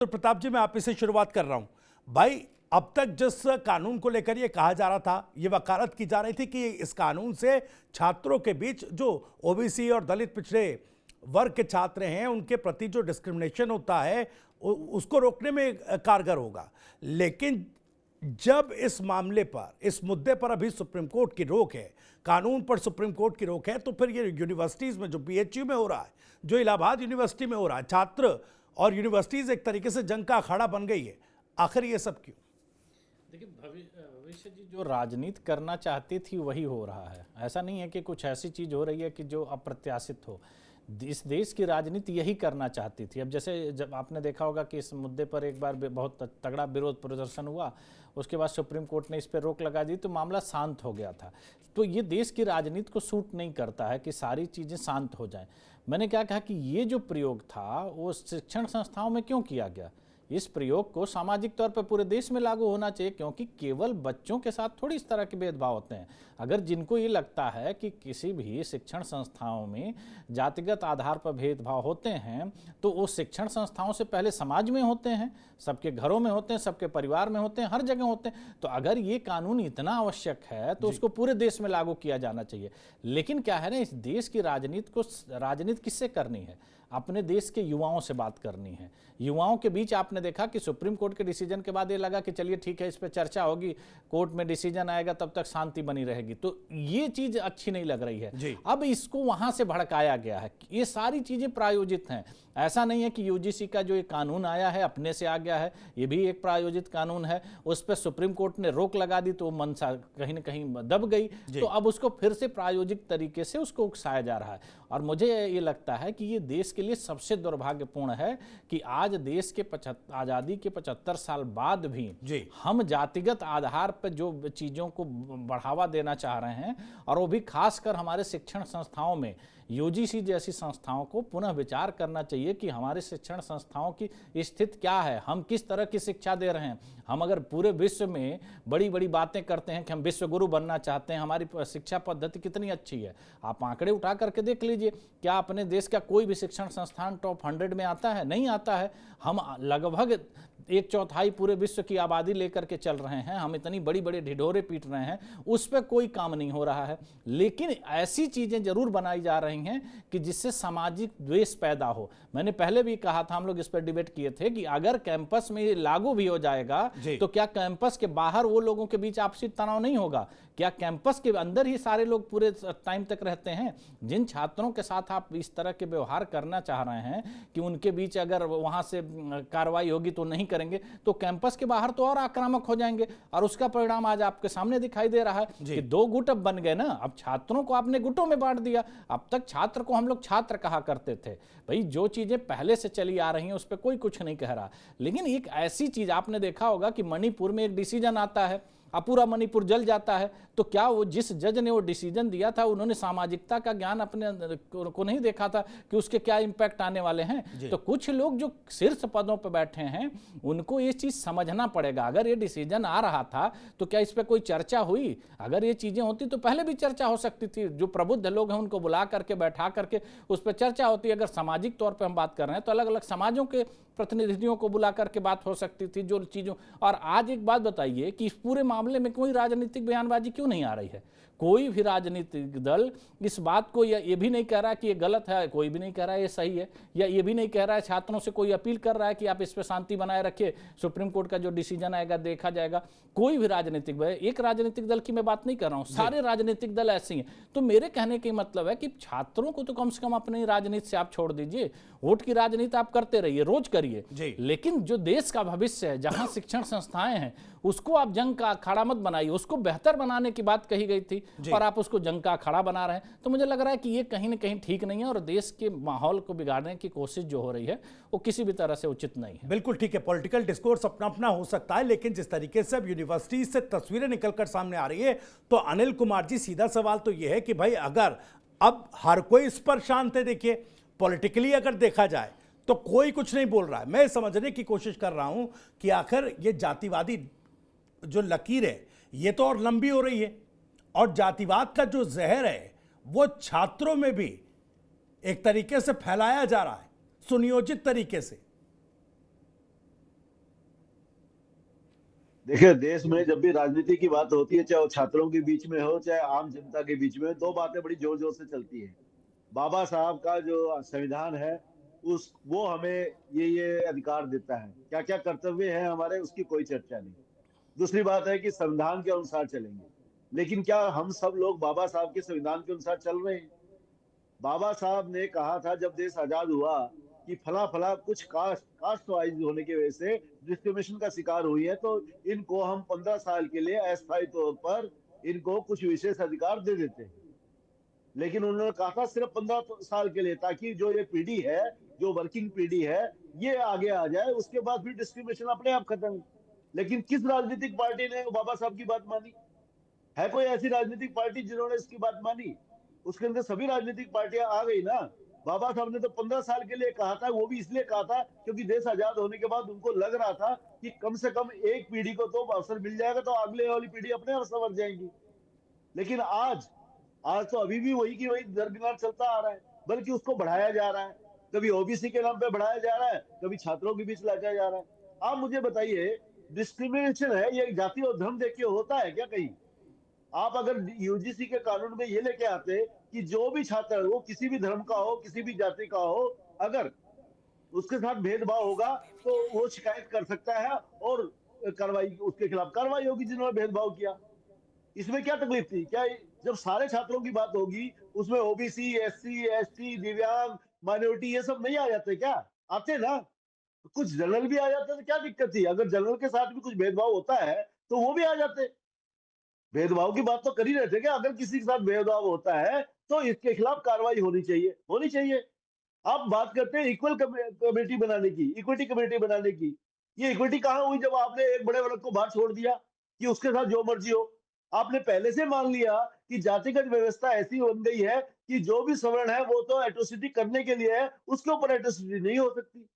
तो प्रताप जी, मैं आप से शुरुआत कर रहा हूं। भाई, अब तक जिस कानून को लेकर ये कहा जा रहा था, ये वकालत की जा रही थी कि इस कानून से छात्रों के बीच जो ओबीसी और दलित पिछड़े वर्ग के छात्र हैं उनके प्रति जो डिस्क्रिमिनेशन होता है उसको रोकने में कारगर होगा। लेकिन जब इस मामले पर, इस मुद्दे पर अभी सुप्रीम कोर्ट की रोक है, कानून पर सुप्रीम कोर्ट की रोक है, तो फिर ये यूनिवर्सिटीज में जो बीएचयू में हो रहा है, जो इलाहाबाद यूनिवर्सिटी में हो रहा है, छात्र और यूनिवर्सिटीज एक तरीके से जंग का अखाड़ा बन गई है। आखिर ये सब क्यों? देखिए, भविष्य जी जो राजनीति करना चाहती थी वही हो रहा है। ऐसा नहीं है कि कुछ ऐसी चीज हो रही है कि जो अप्रत्याशित हो। इस देश की राजनीति यही करना चाहती थी। अब जैसे जब आपने देखा होगा कि इस मुद्दे पर एक बार बहुत तगड़ा विरोध प्रदर्शन हुआ, उसके बाद सुप्रीम कोर्ट ने इस पर रोक लगा दी तो मामला शांत हो गया था। तो ये देश की राजनीति को सूट नहीं करता है कि सारी चीज़ें शांत हो जाएं। मैंने क्या कहा कि ये जो प्रयोग था वो शिक्षण संस्थाओं में क्यों किया गया? इस प्रयोग को सामाजिक तौर पर पूरे देश में लागू होना चाहिए, क्योंकि केवल बच्चों के साथ थोड़ी इस तरह के भेदभाव होते हैं। अगर जिनको ये लगता है कि किसी भी शिक्षण संस्थाओं में जातिगत आधार पर भेदभाव होते हैं, तो वो शिक्षण संस्थाओं से पहले समाज में होते हैं, सबके घरों में होते हैं, सबके परिवार में होते हैं, हर जगह होते हैं। तो अगर ये कानून इतना आवश्यक है तो उसको पूरे देश में लागू किया जाना चाहिए। लेकिन क्या है ना, इस देश की राजनीति किससे करनी है? अपने देश के युवाओं से बात करनी है। युवाओं के बीच आपने देखा कि सुप्रीम कोर्ट के डिसीजन के बाद ये लगा कि चलिए ठीक है, इस पे चर्चा होगी, कोर्ट में डिसीजन आएगा, तब तक शांति बनी रहेगी। तो ये चीज अच्छी नहीं लग रही है। अब इसको वहां से भड़काया गया है। ये सारी चीजें प्रायोजित हैं। ऐसा नहीं है कि यूजीसी का जो ये कानून आया है अपने से आ गया है, ये भी एक प्रायोजित कानून है। उस पर सुप्रीम कोर्ट ने रोक लगा दी तो मनसा कहीं ना कहीं दब गई। तो अब उसको फिर से प्रायोजिक तरीके से उसको उकसाया जा रहा है। और मुझे ये लगता है कि ये देश के लिए सबसे दुर्भाग्यपूर्ण है कि आज देश के आजादी के 75 साल बाद भी हम जातिगत आधार पर जो चीजों को बढ़ावा देना चाह रहे हैं, और वो भी खासकर हमारे शिक्षण संस्थाओं में। यूजीसी जैसी संस्थाओं को पुनः विचार करना चाहिए कि हमारे शिक्षण संस्थाओं की स्थिति क्या है, हम किस तरह की शिक्षा दे रहे हैं। हम अगर पूरे विश्व में बड़ी बड़ी बातें करते हैं कि हम विश्व गुरु बनना चाहते हैं, हमारी शिक्षा पद्धति कितनी अच्छी है, आप आंकड़े उठा करके देख लीजिए। क्या अपने देश का कोई भी शिक्षण संस्थान टॉप 100 में आता है? नहीं आता है। हम लगभग 1/4 पूरे विश्व की आबादी लेकर के चल रहे हैं। हम इतनी बड़ी बड़ी ढिढोरे पीट रहे हैं, उस पर कोई काम नहीं हो रहा है। लेकिन ऐसी चीजें जरूर बनाई जा रही हैं कि जिससे सामाजिक द्वेष पैदा हो। मैंने पहले भी कहा था, हम लोग इस पर डिबेट किए थे कि अगर कैंपस में ये लागू भी हो जाएगा तो क्या कैंपस के बाहर वो लोगों के बीच आपसी तनाव नहीं होगा? क्या कैंपस के अंदर ही सारे लोग पूरे टाइम तक रहते हैं? जिन छात्रों के साथ आप इस तरह के व्यवहार करना चाह रहे हैं कि उनके बीच अगर वहां से कार्रवाई होगी तो नहीं करेंगे, तो कैंपस के बाहर तो और आक्रामक हो जाएंगे। और उसका परिणाम आज आपके सामने दिखाई दे रहा है कि 2 गुट अब बन गए ना। अब छात्रों को आपने गुटों में बांट दिया। अब तक छात्र को हम लोग छात्र कहा करते थे। भाई, जो चीजें पहले से चली आ रही हैं उस पर कोई कुछ नहीं कह रहा। लेकिन एक ऐसी चीज आपने देखा होगा कि मणिपुर में एक डिसीजन आता है, अब पूरा मणिपुर जल जाता है। तो क्या वो जिस जज ने वो डिसीजन दिया था, उन्होंने सामाजिकता का ज्ञान अपने को नहीं देखा था कि उसके क्या इंपैक्ट आने वाले हैं? तो कुछ लोग जो शीर्ष पदों पर बैठे हैं उनको ये चीज समझना पड़ेगा। अगर ये डिसीजन आ रहा था तो क्या इस पर कोई चर्चा हुई? अगर ये चीजें होती तो पहले भी चर्चा हो सकती थी। जो प्रबुद्ध लोग हैं उनको बुला करके बैठा करके उस पर चर्चा होती। अगर सामाजिक तौर पर हम बात कर रहे हैं तो अलग अलग समाजों के प्रतिनिधियों को बुला करके बात हो सकती थी जो चीजों। और आज एक बात बताइए कि इस पूरे मामले में कोई राजनीतिक बयानबाजी क्यों नहीं आ रही है? कोई भी राजनीतिक दल इस बात को ये भी नहीं कह रहा कि ये गलत है, कोई भी नहीं कह रहा है ये सही है, या ये भी नहीं कह रहा है, छात्रों से कोई अपील कर रहा है कि आप इस पर शांति बनाए रखिए, सुप्रीम कोर्ट का जो डिसीजन आएगा देखा जाएगा। कोई भी राजनीतिक, एक राजनीतिक दल की मैं बात नहीं कर रहा हूं, सारे राजनीतिक दल ऐसे ही हैं। तो मेरे कहने का मतलब है कि छात्रों को तो कम से कम अपनी राजनीति से आप छोड़ दीजिए। वोट की राजनीति आप करते रहिए, रोज करिए, लेकिन जो देश का भविष्य है, जहां शिक्षण संस्थाएं हैं, उसको आप जंग का अखाड़ा मत बनाइए। उसको बेहतर बनाने की बात कही गई थी और आप उसको जंग का अखाड़ा बना रहे हैं। तो मुझे लग रहा है कि ये कहीं ना कहीं ठीक नहीं है, और देश के माहौल को बिगाड़ने की कोशिश जो हो रही है वो किसी भी तरह से उचित नहीं है। बिल्कुल ठीक है, पॉलिटिकल डिस्कोर्स अपना अपना हो सकता है, लेकिन जिस तरीके से अब यूनिवर्सिटी से तस्वीरें निकलकर सामने आ रही है, तो अनिल कुमार जी, सीधा सवाल तो यह है कि भाई, अगर अब हर कोई इस पर शांत है, देखिए पॉलिटिकली अगर देखा जाए तो कोई कुछ नहीं बोल रहा है। मैं समझने की कोशिश कर रहा हूं कि आखिर ये जातिवादी जो लकीर है ये तो और लंबी हो रही है, और जातिवाद का जो जहर है वो छात्रों में भी एक तरीके से फैलाया जा रहा है, सुनियोजित तरीके से। देखिए, देश में जब भी राजनीति की बात होती है, चाहे वो छात्रों के बीच में हो, चाहे आम जनता के बीच में हो, दो बातें बड़ी जोर जोर से चलती हैं। बाबा साहब का जो संविधान है, उस वो हमें ये अधिकार देता है, क्या क्या कर्तव्य है हमारे, उसकी कोई चर्चा नहीं। दूसरी बात है कि संविधान के अनुसार चलेंगे, लेकिन क्या हम सब लोग बाबा साहब के संविधान के अनुसार चल रहे हैं? बाबा साहब ने कहा था जब देश आजाद हुआ कि फला फला कुछ कास्ट वाइज होने की वजह से डिस्क्रिमिनेशन का शिकार हुई है, तो इनको हम 15 साल के लिए अस्थायी तौर पर इनको कुछ विशेष अधिकार दे देते हैं। लेकिन उन्होंने कहा था सिर्फ 15 साल के लिए, ताकि जो ये पीढ़ी है, जो वर्किंग पीढ़ी है, ये आगे आ जाए, उसके बाद फिर डिस्क्रिमिनेशन अपने आप खत्म। लेकिन किस राजनीतिक पार्टी ने बाबा साहब की बात मानी? है कोई ऐसी राजनीतिक पार्टी जिन्होंने इसकी बात मानी? उसके अंदर सभी राजनीतिक पार्टियां आ गई ना। बाबा साहब ने तो 15 साल के लिए कहा था, वो भी इसलिए कहा था क्योंकि देश आजाद होने के बाद उनको लग रहा था कि कम से कम एक पीढ़ी को तो अवसर मिल जाएगा, तो अगले वाली पीढ़ी अपने आप संवर जाएंगी। लेकिन आज आज तो अभी भी वही की वही दरकिनार चलता आ रहा है, बल्कि उसको बढ़ाया जा रहा है। कभी ओबीसी के नाम पे बढ़ाया जा रहा है, कभी छात्रों के बीच लाया जा रहा है। आप मुझे बताइए, डिस्क्रिमिनेशन है ये जाति और धर्म देख के होता है क्या कहीं? आप अगर यूजीसी के कानून में ये लेके आते कि जो भी छात्र वो किसी भी धर्म का हो, किसी भी जाति का हो, अगर उसके साथ भेदभाव होगा तो वो शिकायत कर सकता है और कार्रवाई उसके खिलाफ कार्रवाई होगी जिन्होंने भेदभाव किया। इसमें क्या तकलीफ थी? क्या जब सारे छात्रों की बात होगी, उसमें ओबीसी, एससी, एसटी, दिव्यांग, माइनॉरिटी ये सब नहीं आ जाते क्या? आते ना। कुछ जनरल भी आ जाते तो क्या दिक्कत थी? अगर जनरल के साथ भी कुछ भेदभाव होता है तो वो भी आ जाते। भेदभाव की बात तो कर ही रहे थे कि अगर किसी के साथ भेदभाव होता है तो इसके खिलाफ कार्रवाई होनी चाहिए, होनी चाहिए। आप बात करते हैं इक्वल कमेटी बनाने की, इक्विटी कमेटी बनाने की। ये इक्विटी कहाँ हुई जब आपने एक बड़े वर्ग को बाहर छोड़ दिया कि उसके साथ जो मर्जी हो? आपने पहले से मान लिया कि जातिगत व्यवस्था ऐसी बन गई है कि जो भी सवर्ण है वो तो एट्रोसिटी करने के लिए है, उसके ऊपर एट्रोसिटी नहीं हो सकती।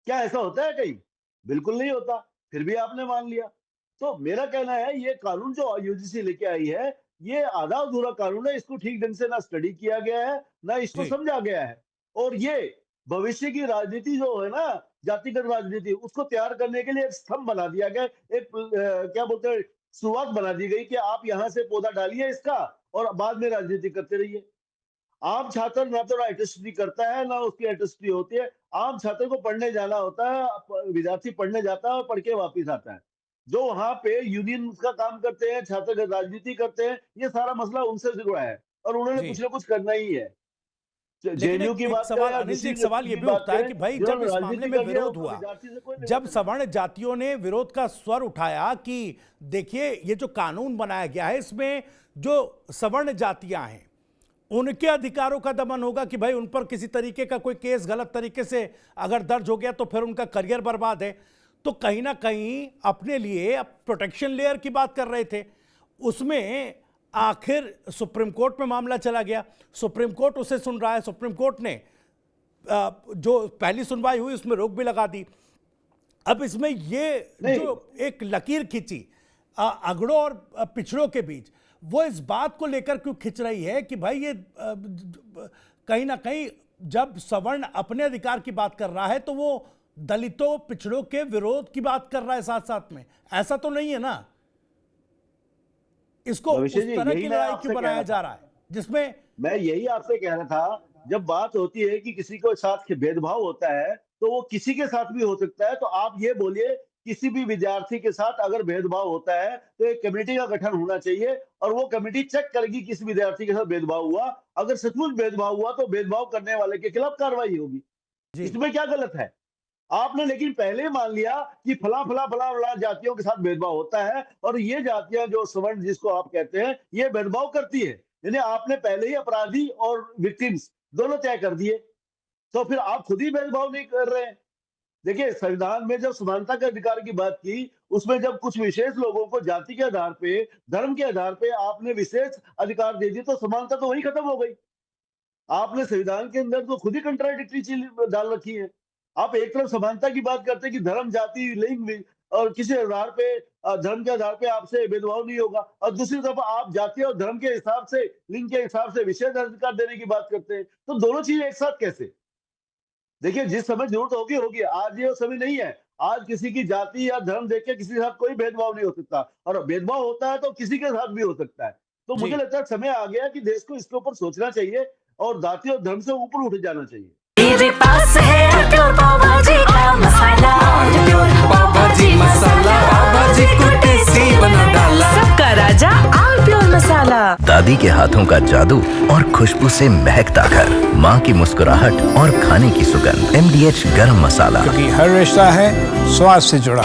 क्या ऐसा होता है कहीं? बिल्कुल नहीं होता। फिर भी आपने मान लिया। तो मेरा कहना है ये कानून जो यूजीसी लेके आई है, ये आधा अधूरा कानून है। इसको ठीक ढंग से ना स्टडी किया गया है, ना इसको जी। समझा गया है। और ये भविष्य की राजनीति जो है ना, जातिगत राजनीति, उसको तैयार करने के लिए एक स्तंभ बना दिया गया। एक क्या बोलते हैं, शुरुआत बना दी गई कि आप यहाँ से पौधा डालिए इसका और बाद में राजनीति करते रहिए। आम छात्र ना तो एटोस्टी करता है, ना उसकी एटोस्टी होती है। आम छात्र को पढ़ने जाना होता है, विद्यार्थी पढ़ने जाता है और पढ़ के वापिस आता है। जो वहां पे यूनियन का काम करते हैं, छात्र राजनीति करते हैं, ये सारा मसला उनसे जुड़ा है और उन्होंने जी। कुछ ना कुछ करना ही है। लेकिन जेएनयू एक की एक बात करें सवाल या अनिल जी, दूसरी एक सवाल यूनिवर्सिटी ये की भी बात उठता है करें, कि भाई जब जिन्होंने इस मामले राजनीति में कर लिया विरोध उनको हुआ, विद्यार्थी से कोई लेना जब देना नहीं। सवर्ण जातियों ने विरोध का स्वर उठाया कि देखिए ये जो कानून बनाया गया है इसमें जो सवर्ण जातियां हैं उनके अधिकारों का दमन होगा कि भाई उन पर किसी तरीके का कोई केस गलत तरीके से अगर दर्ज हो गया तो फिर उनका करियर बर्बाद है। तो कहीं ना कहीं अपने लिए प्रोटेक्शन लेयर की बात कर रहे थे। उसमें आखिर सुप्रीम कोर्ट में मामला चला गया, सुप्रीम कोर्ट उसे सुन रहा है। सुप्रीम कोर्ट ने जो पहली सुनवाई हुई उसमें रोक भी लगा दी। अब इसमें ये नहीं, जो एक लकीर खींची अगड़ों और पिछड़ों के बीच, वो इस बात को लेकर क्यों खिंच रही है कि भाई ये कहीं ना कहीं जब सवर्ण अपने अधिकार की बात कर रहा है तो वो दलितों पिछड़ों के विरोध की बात कर रहा है साथ साथ में? ऐसा तो नहीं है ना। इसको भविष्य उस जी, तरह यही की मैं लड़ाई आपसे क्यों कह बनाया रहा जा था। रहा है जिसमें मैं यही आपसे कह रहा था, जब बात होती है कि किसी के साथ भेदभाव होता है, तो वो किसी के साथ भी हो सकता है। तो आप ये बोलिए, किसी भी विद्यार्थी के साथ अगर भेदभाव होता है, तो एक कमेटी का गठन होना चाहिए और वो कमेटी चेक करेगी किस विद्यार्थी के साथ भेदभाव हुआ। अगर सचमुच भेदभाव हुआ, तो भेदभाव करने वाले के खिलाफ कार्रवाई होगी। जी। इसमें क्या गलत है? आपने लेकिन पहले ही मान लिया कि फला फला फला फला जातियों के साथ भेदभाव होता है और ये जातियां जो सवर्ण जिसको आप कहते हैं, ये भेदभाव करती है। यानी आपने पहले ही अपराधी और विक्टिम्स दोनों तय कर दिए। तो फिर आप खुद ही भेदभाव नहीं कर रहे हैं। देखिए, संविधान में जब समानता के अधिकार की बात की, उसमें जब कुछ विशेष लोगों को जाति के आधार पे, धर्म के आधार पे आपने विशेष अधिकार दे दिए, तो समानता तो वही खत्म हो गई। आपने संविधान के अंदर तो खुद ही कंट्राडिक्टरी चीज डाल रखी है। आप एक तरफ समानता की बात करते हैं कि धर्म, जाति, लिंग और किसी आधार पे धर्म के आधार पे आपसे भेदभाव नहीं होगा, और दूसरी तरफ आप जाति और धर्म के हिसाब से, लिंग के हिसाब से विशेष अधिकार देने की बात करते हैं। तो दोनों चीज एक साथ कैसे? देखिए, जिस समय जरूरत होगी होगी, आज ये समय नहीं है। आज किसी की जाति या धर्म देख के किसी के साथ कोई भेदभाव नहीं हो सकता, और भेदभाव होता है तो किसी के साथ भी हो सकता है। तो मुझे जी। लगता है समय आ गया कि देश को इसके ऊपर सोचना चाहिए और जाति और धर्म से ऊपर उठ जाना चाहिए। मेरे पास है प्योर पाव भाजी का मसाला, प्योर पाव भाजी मसाला, पाव भाजी को टेस्टी बना डाला, सबका राजा आम प्योर मसाला। दादी के हाथों का जादू और खुशबू से महकता घर, माँ की मुस्कुराहट और खाने की सुगंध, MDH गरम मसाला। क्योंकि हर रिश्ता है स्वाद से जुड़ा।